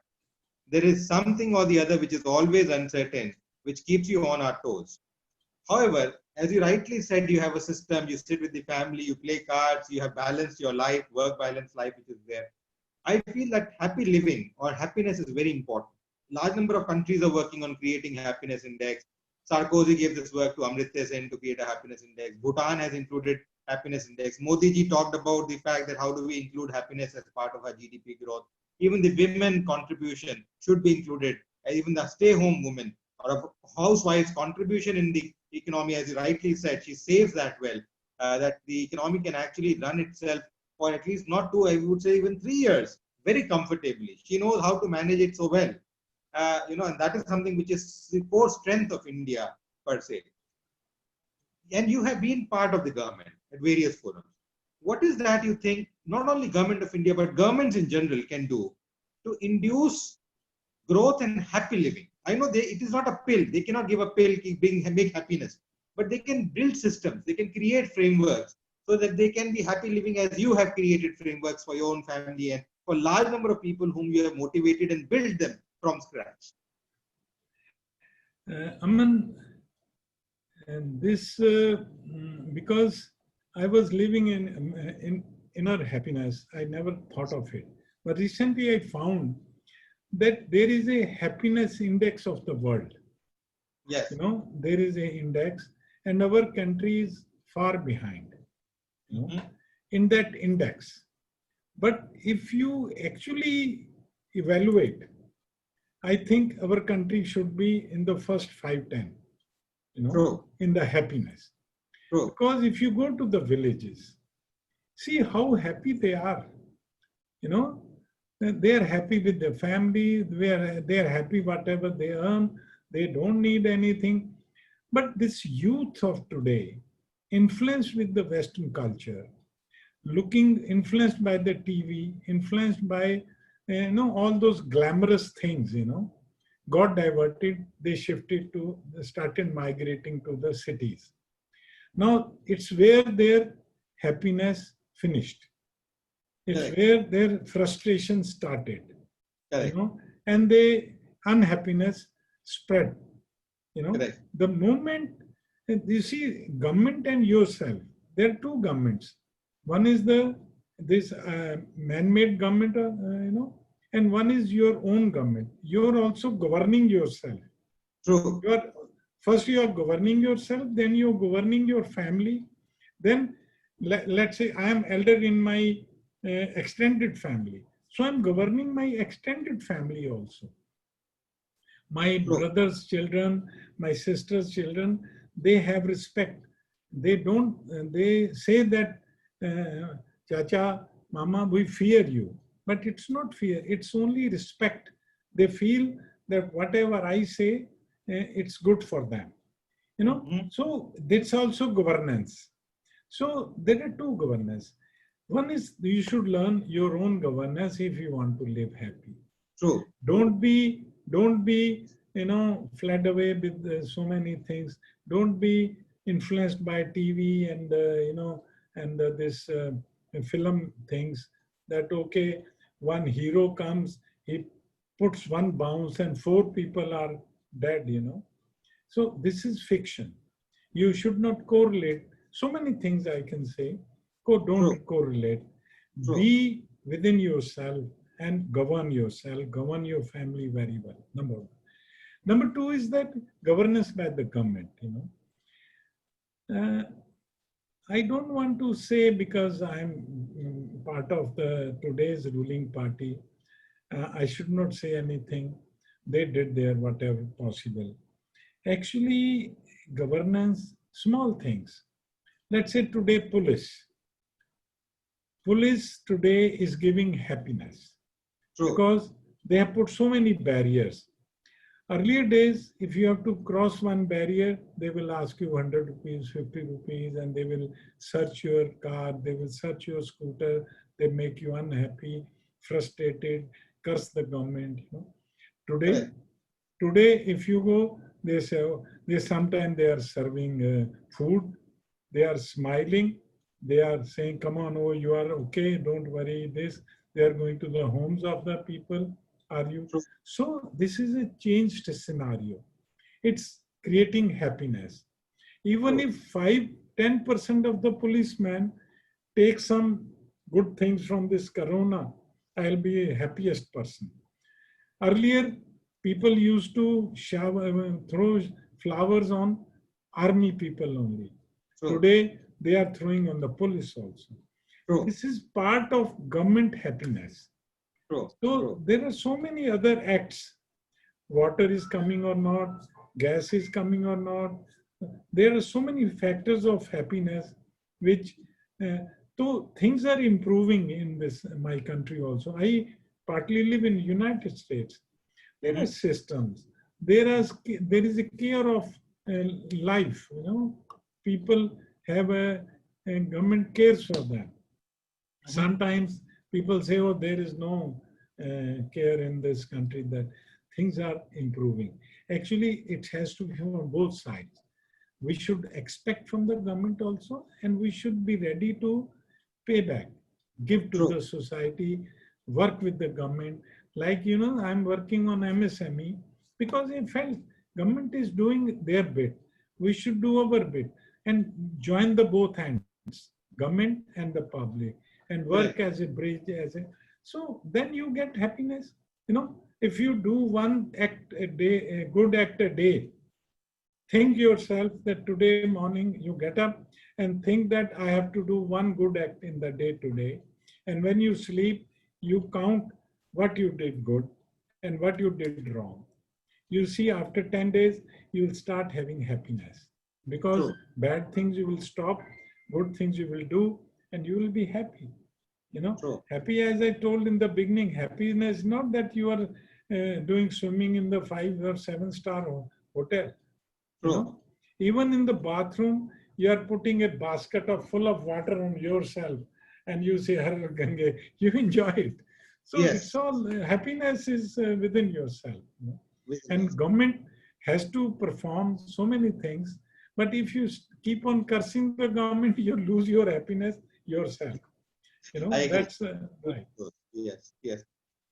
There is something or the other which is always uncertain, which keeps you on our toes. However, as you rightly said, you have a system, you sit with the family, you play cards, you have balanced your life, work balance life, which is there. I feel that happy living or happiness is very important. large number of countries are working on creating happiness index. Sarkozy gave this work to Amartya Sen to create a happiness index. Bhutan has included happiness index. Modi ji talked about the fact that how do we include happiness as part of our GDP growth. Even the women contribution should be included. Even the stay-home woman or a housewife's contribution in the economy, as you rightly said, she saves that well, that the economy can actually run itself for at least not 2, I would say even 3 years, very comfortably. She knows how to manage it so well. And that is something which is the core strength of India per se. And you have been part of the government at various forums. What is that you think not only government of India, but governments in general can do to induce growth and happy living? I know it is not a pill. They cannot give a pill, make happiness, but they can build systems. They can create frameworks so that they can be happy living as you have created frameworks for your own family and for a large number of people whom you have motivated and built them from scratch. Aman, this because I was living in inner happiness, I never thought of it. But recently I found that there is a happiness index of the world. Yes. There is an index, and our country is far behind in that index. But if you actually evaluate, I think our country should be in the first 5-10, True. in the happiness. True. Because if you go to the villages, see how happy they are. They are happy with their family. They are happy whatever they earn. They don't need anything. But this youth of today, influenced with the Western culture, influenced by the TV, influenced by all those glamorous things, got diverted. They started migrating to the cities. Now it's where their happiness finished. It's where their frustration started, and the unhappiness spread. The moment you see government and yourself, there are two governments. One is this man-made government, and one is your own government. You're also governing yourself. True. First you are governing yourself, then you're governing your family. Then let's say I am elder in my extended family. So I'm governing my extended family also. My brother's children, my sister's children, they have respect. They say that, Chacha, Mama, we fear you. But it's not fear, it's only respect. They feel that whatever I say, it's good for them. So that's also governance. So there are two governance. One is you should learn your own governance if you want to live happy. True. Don't be fled away with so many things. Don't be influenced by TV and this film things. That okay, one hero comes, he puts one bounce and 4 people are dead. So this is fiction. You should not correlate. So many things I can say. Don't correlate. True. Be within yourself and govern yourself, govern your family very well. Number one. Number two is that governance by the government. I don't want to say because I'm part of today's ruling party. I should not say anything. They did their whatever possible. Actually, governance, small things. Let's say today police. Police today is giving happiness. True. Because they have put so many barriers. Earlier days, if you have to cross one barrier, they will ask you 100 rupees, 50 rupees, and they will search your car, they will search your scooter, they make you unhappy, frustrated, curse the government. Today, if you go, they say, sometimes they are serving food, they are smiling, they are saying, come on, oh, you are okay, don't worry, this. They are going to the homes of the people. Are you? So this is a changed scenario. It's creating happiness. Even if 5-10% of the policemen take some good things from this corona, I'll be a happiest person. Earlier, people used to throw flowers on army people only. True. Today, they are throwing on the police also. True. This is part of government happiness. True. So True. there are so many other acts. Water is coming or not, gas is coming or not. There are so many factors of happiness which, so things are improving in this my country also. I partly live in United States. There are systems. There is a care of life. People have a government cares for them. Sometimes people say, "Oh, there is no care in this country." That things are improving. Actually, it has to be on both sides. We should expect from the government also, and we should be ready to pay back, give to True. the society, work with the government. Like, I'm working on MSME because I felt government is doing their bit. We should do our bit and join the both hands, government and the public, and work as a bridge, so then you get happiness. If you do one act a day, a good act a day, think yourself that today morning you get up and think that I have to do one good act in the day today. And when you sleep, you count what you did good and what you did wrong. You see, after 10 days, you will start having happiness because True. bad things you will stop, good things you will do, and you will be happy. True. Happy, as I told in the beginning, happiness is not that you are doing swimming in the 5 or 7-star hotel. Even in the bathroom, you are putting a basket full of water on yourself and you say, Har Gange, you enjoy it. So Yes. It's all, happiness is within yourself. And government has to perform so many things, but if you keep on cursing the government, you lose your happiness yourself. I agree. That's right. Yes, yes.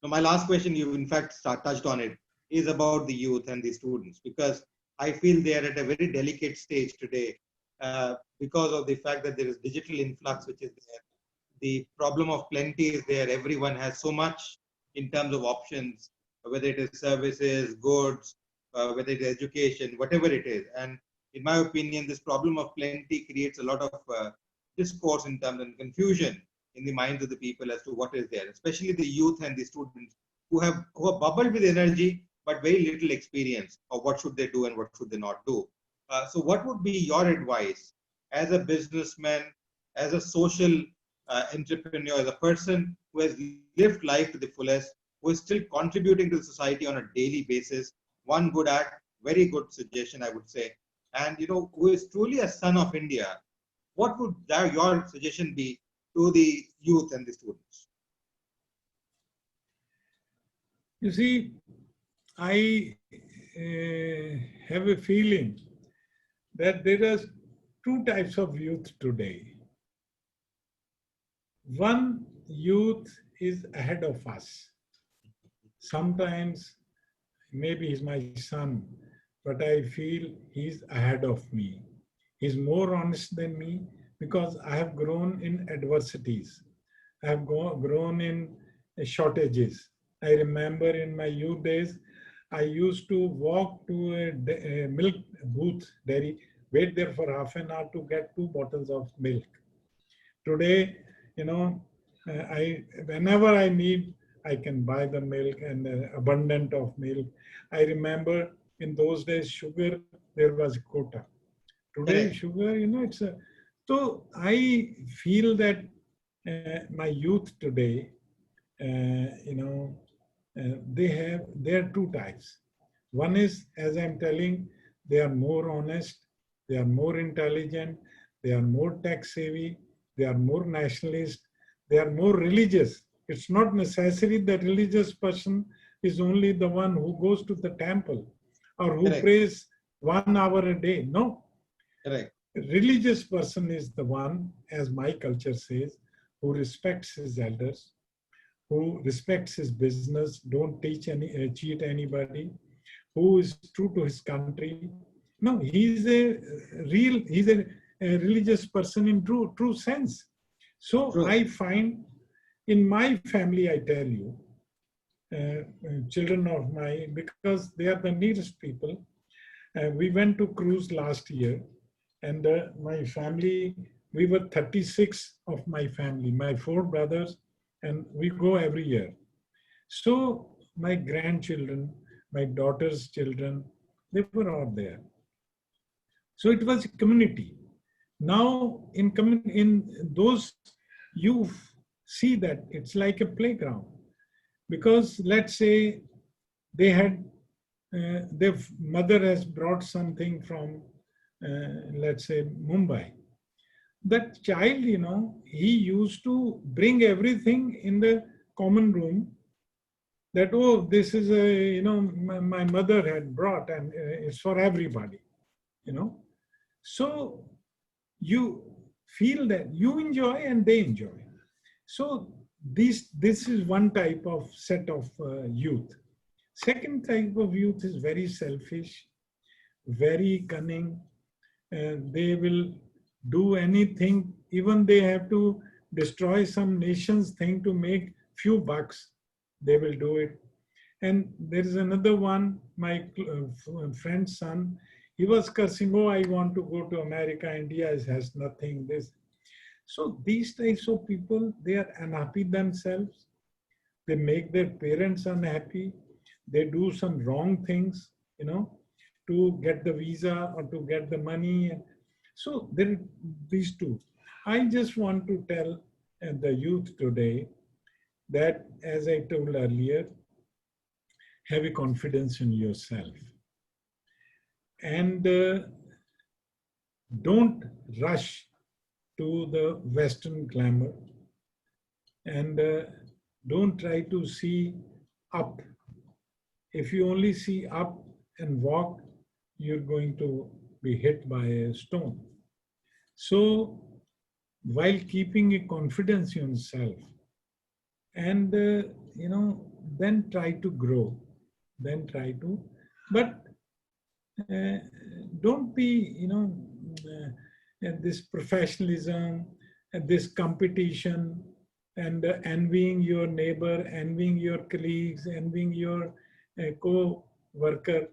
So my last question, you in fact touched on it, is about the youth and the students, because I feel they are at a very delicate stage today because of the fact that there is digital influx, which is there. The problem of plenty is there. Everyone has so much in terms of options, whether it is services, goods, whether it is education, whatever it is. And in my opinion, this problem of plenty creates a lot of discourse in terms of confusion in the minds of the people as to what is there, especially the youth and the students who are bubbled with energy, but very little experience of what should they do and what should they not do. So what would be your advice as a businessman, as a social entrepreneur, as a person who has lived life to the fullest, who is still contributing to the society on a daily basis? One good act, very good suggestion, I would say. And who is truly a son of India, what would your suggestion be to the youth and the students? You see, I have a feeling that there are two types of youth today. One youth is ahead of us. Sometimes, maybe he's my son, but I feel he's ahead of me. He's more honest than me because I have grown in adversities. I have grown in shortages. I remember in my youth days, I used to walk to a milk booth, dairy, wait there for half an hour to get 2 bottles of milk. Today, whenever I need, I can buy the milk and abundant of milk. I remember in those days, sugar, there was a quota. Today, sugar, it's a... So I feel that my youth today, there are two types. One is, as I'm telling, they are more honest, they are more intelligent, they are more tech savvy, they are more nationalist, they are more religious. It's not necessary that religious person is only the one who goes to the temple or who prays 1 hour a day. No. Correct. Religious person is the one, as my culture says, who respects his elders, who respects his business, don't cheat anybody, who is true to his country. No, he's a religious person in true sense. So I find in my family, I tell you, children of mine, because they are the nearest people. We went to cruise last year, and my family, we were 36 of my family, my 4 brothers, and we go every year. So my grandchildren, my daughter's children, they were all there. So it was a community. Now in those, you see that it's like a playground, because let's say they had their mother has brought something from let's say Mumbai. That child, he used to bring everything in the common room, that, oh, this is my mother had brought, and it's for everybody. So you feel that you enjoy and they enjoy. So this is one type of set of youth. Second type of youth is very selfish, very cunning. They will do anything, even they have to destroy some nation's thing to make few bucks, they will do it. And there is another one, my friend's son, he was cursing, oh, I want to go to America, India has nothing, this. So these types of people, they are unhappy themselves. They make their parents unhappy. They do some wrong things, to get the visa or to get the money. So there are these two. I just want to tell the youth today that, as I told earlier, have a confidence in yourself. And don't rush to the Western glamour, and don't try to see up. If you only see up and walk, you're going to be hit by a stone. So while keeping a confidence in yourself, and then try to grow, but don't be this professionalism, this competition, and envying your neighbor, envying your colleagues, envying your co-worker.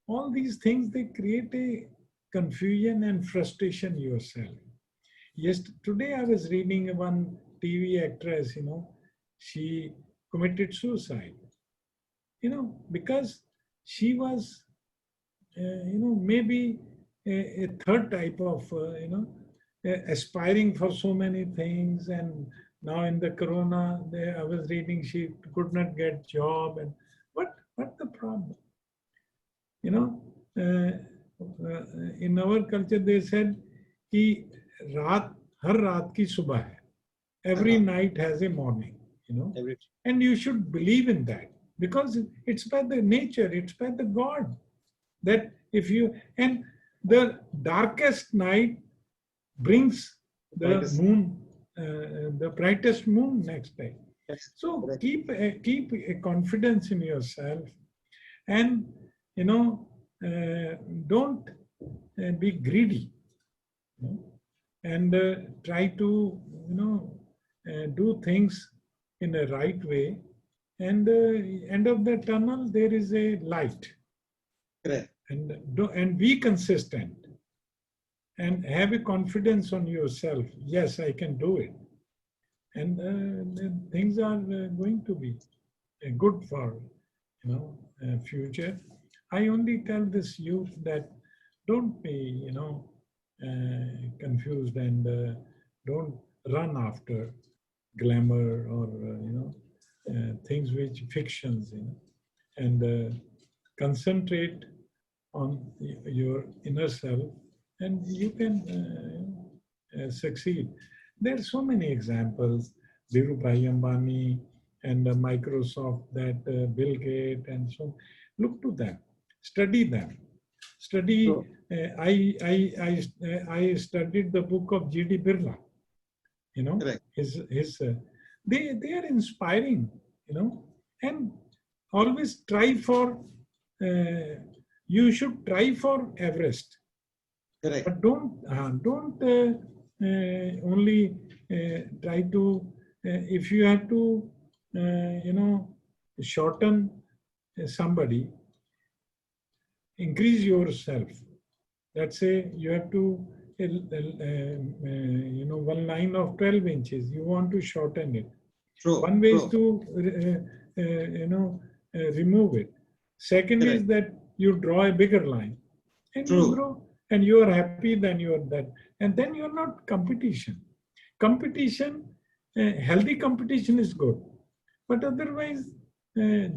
All these things, they create a confusion and frustration yourself. Yes, today I was reading one TV actress, she committed suicide, because she was, maybe a third type of, aspiring for so many things. And now in the corona, I was reading she could not get job. And what the problem? In our culture, they said, कि रात हर रात की सुबह है. Every night has a morning, and you should believe in that, because it's by the nature, it's by the God, that if you, and the darkest night brings the moon, the brightest moon next day. Yes. So keep a confidence in yourself, and don't be greedy, and try to do things in a right way, and end of the tunnel there is a light. Correct. And be consistent, and have a confidence on yourself. Yes, I can do it, and things are going to be good for future. I only tell this youth that don't be confused, and don't run after glamour or things which fictions, and concentrate on your inner self, and you can succeed. There are so many examples, Dhirubhai Ambani and Microsoft, that Bill Gates, and so look to them, study them. Study. Sure. I studied the book of G.D. Birla. Correct. They are inspiring. And always try for. You should try for Everest. Correct. But don't only try to. If you have to, shorten somebody, increase yourself. Let's say you have to, one line of 12 inches, you want to shorten it. True. One way is True. to, remove it. Second is Correct. that you draw a bigger line and you True. grow and you are happy, then you are that. And then you're not competition. Competition, healthy competition is good. But otherwise,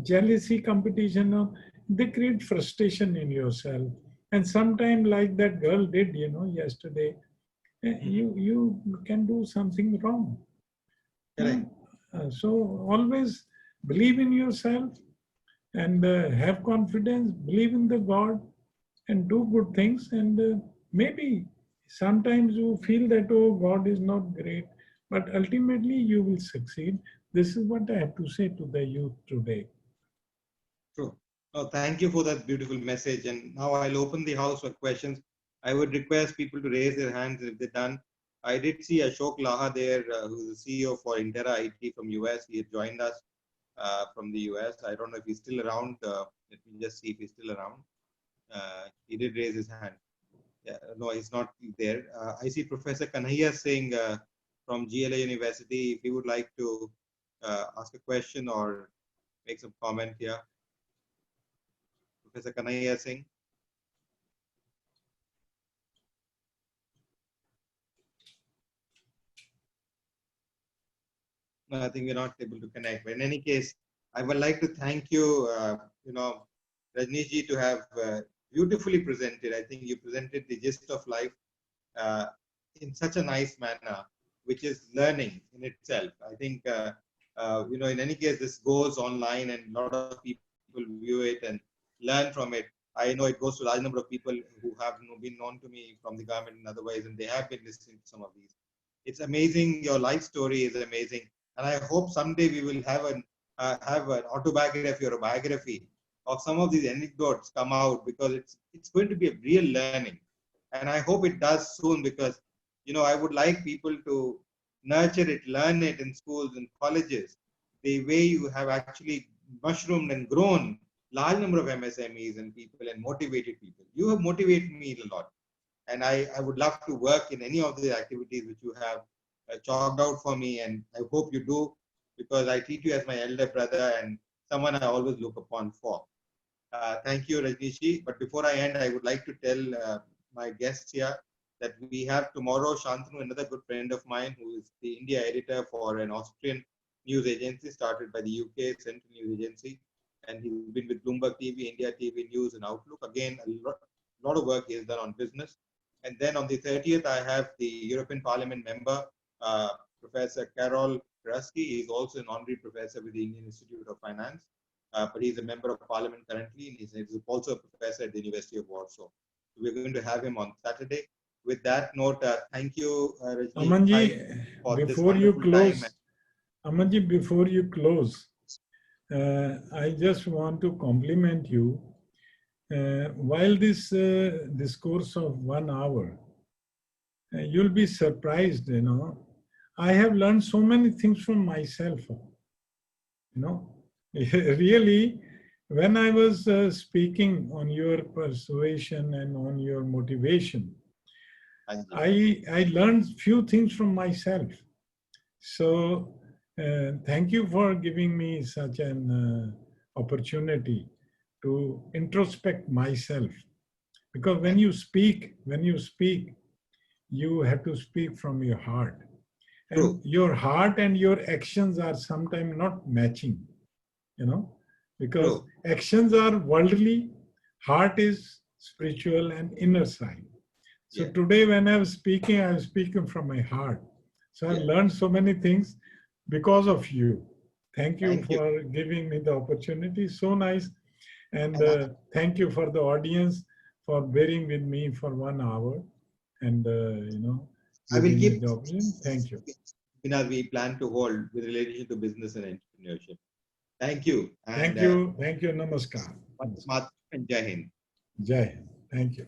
jealousy, competition, they create frustration in yourself. And sometimes, like that girl did, yesterday, you can do something wrong. Correct. So always believe in yourself and have confidence, believe in the God and do good things. And maybe sometimes you feel that, oh, God is not great, but ultimately you will succeed. This is what I have to say to the youth today. True. Oh, thank you for that beautiful message. And now I'll open the house for questions. I would request people to raise their hands if they're done. I did see Ashok Laha there, who's the CEO for Intera IT from US. He had joined us from the US. I don't know if he's still around. Let me just see if he's still around. He did raise his hand. Yeah, no, he's not there. I see Professor Kanhaiya Singh from GLA University. If he would like to ask a question or make some comment here. Professor Kanhaiya Singh. No, I think we're not able to connect. But in any case, I would like to thank you, Rajneesh ji, to have beautifully presented. I think you presented the gist of life in such a nice manner, which is learning in itself. I think, in any case, this goes online and a lot of people view it and learn from it. I know it goes to a large number of people who have been known to me from the government and otherwise, and they have been listening to some of these. It's amazing. Your life story is amazing. And I hope someday we will have an autobiography or a biography of some of these anecdotes come out, because it's going to be a real learning. And I hope it does soon, because I would like people to nurture it, learn it in schools and colleges, the way you have actually mushroomed and grown large number of MSMEs and people and motivated people. You have motivated me a lot. And I would love to work in any of the activities which you have chalked out for me. And I hope you do, because I treat you as my elder brother and someone I always look upon for. Thank you, Rajneesh. But before I end, I would like to tell my guests here that we have tomorrow Shantanu, another good friend of mine, who is the India editor for an Austrian news agency started by the UK Central News Agency. And he's been with Bloomberg TV, India TV News, and Outlook. Again, a lot of work he has done on business. And then on the 30th, I have the European Parliament member, Professor Karol Kurski. He's also an honorary professor with the Indian Institute of Finance. But he's a member of parliament currently, and he's also a professor at the University of Warsaw. So we're going to have him on Saturday. With that note, thank you, Rajneesh, Amanji, for this before you wonderful close, time. Amanji, before you close, I just want to compliment you. While this discourse of 1 hour, you'll be surprised, I have learned so many things from myself, really, when I was speaking on your persuasion and on your motivation, I learned few things from myself. So thank you for giving me such an opportunity to introspect myself. Because when you speak, you have to speak from your heart. And True. your heart and your actions are sometimes not matching, because True. actions are worldly, heart is spiritual and inner side. So today when I'm speaking from my heart. So I've learned so many things because of you. Thank you for giving me the opportunity. So nice. And thank you for the audience for bearing with me for 1 hour. And, I will keep the opportunity. Thank you. We plan to hold with relation to business and entrepreneurship. Thank you. And, thank you. Thank you. Namaskar. Jai Hind. Jai Hind. Thank you.